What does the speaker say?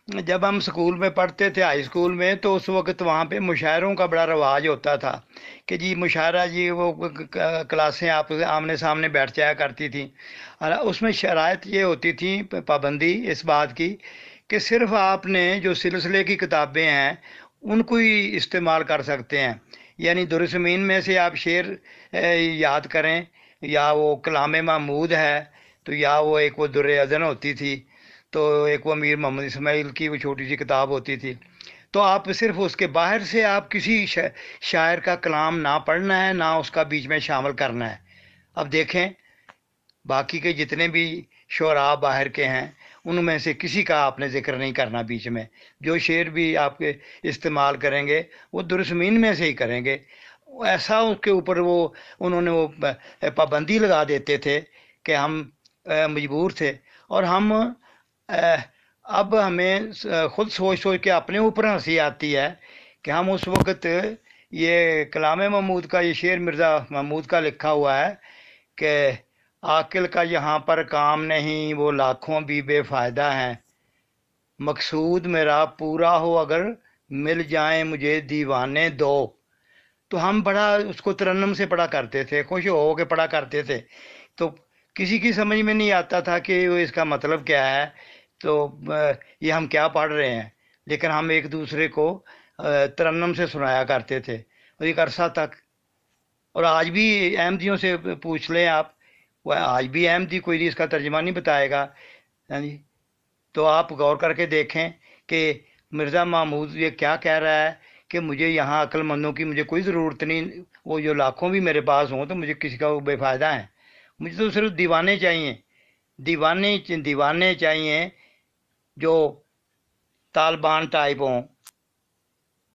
جب ہم اسکول میں پڑھتے تھے، ہائی اسکول میں، تو اس وقت وہاں پہ مشاعروں کا بڑا رواج ہوتا تھا کہ جی مشاعرہ، جی وہ کلاسیں آپ آمنے سامنے بیٹھ جایا کرتی تھیں، اور اس میں شرائط یہ ہوتی تھی، پابندی اس بات کی کہ صرف آپ نے جو سلسلے کی کتابیں ہیں ان کو ہی استعمال کر سکتے ہیں، یعنی در زمین میں سے آپ شعر یاد کریں، یا وہ کلام محمود ہے، تو یا وہ ایک وہ در اذن ہوتی تھی، تو ایک وہ میر محمد اسماعیل کی وہ چھوٹی سی کتاب ہوتی تھی، تو آپ صرف اس کے باہر سے آپ کسی شاعر کا کلام نہ پڑھنا ہے، نہ اس کا بیچ میں شامل کرنا ہے۔ اب دیکھیں باقی کے جتنے بھی شعراء باہر کے ہیں ان میں سے کسی کا آپ نے ذکر نہیں کرنا بیچ میں، جو شعر بھی آپ کے استعمال کریں گے وہ درسمین میں سے ہی کریں گے، ایسا اس کے اوپر وہ انہوں نے وہ پابندی لگا دیتے تھے کہ ہم مجبور تھے، اور ہم اب ہمیں خود سوچ سوچ کے اپنے اوپر ہنسی آتی ہے کہ ہم اس وقت یہ کلام محمود کا یہ شعر مرزا محمود کا لکھا ہوا ہے کہ عاقل کا یہاں پر کام نہیں، وہ لاکھوں بھی بے فائدہ ہیں، مقصود میرا پورا ہو اگر مل جائیں مجھے دیوانے دو۔ تو ہم بڑا اس کو ترنم سے پڑھا کرتے تھے، خوش ہو کے پڑھا کرتے تھے، تو کسی کی سمجھ میں نہیں آتا تھا کہ وہ اس کا مطلب کیا ہے، تو یہ ہم کیا پڑھ رہے ہیں، لیکن ہم ایک دوسرے کو ترنم سے سنایا کرتے تھے اور ایک عرصہ تک۔ اور آج بھی احمدیوں سے پوچھ لیں آپ، وہ آج بھی احمدی کوئی اس کا ترجمہ نہیں بتائے گا، ہاں جی۔ تو آپ غور کر کے دیکھیں کہ مرزا محمود یہ کیا کہہ رہا ہے کہ مجھے یہاں عقل مندوں کی مجھے کوئی ضرورت نہیں، وہ جو لاکھوں بھی میرے پاس ہوں تو مجھے کسی کا وہ بے فائدہ ہے، مجھے تو صرف دیوانے چاہیے، دیوانے دیوانے چاہیے جو طالبان ٹائپ ہوں،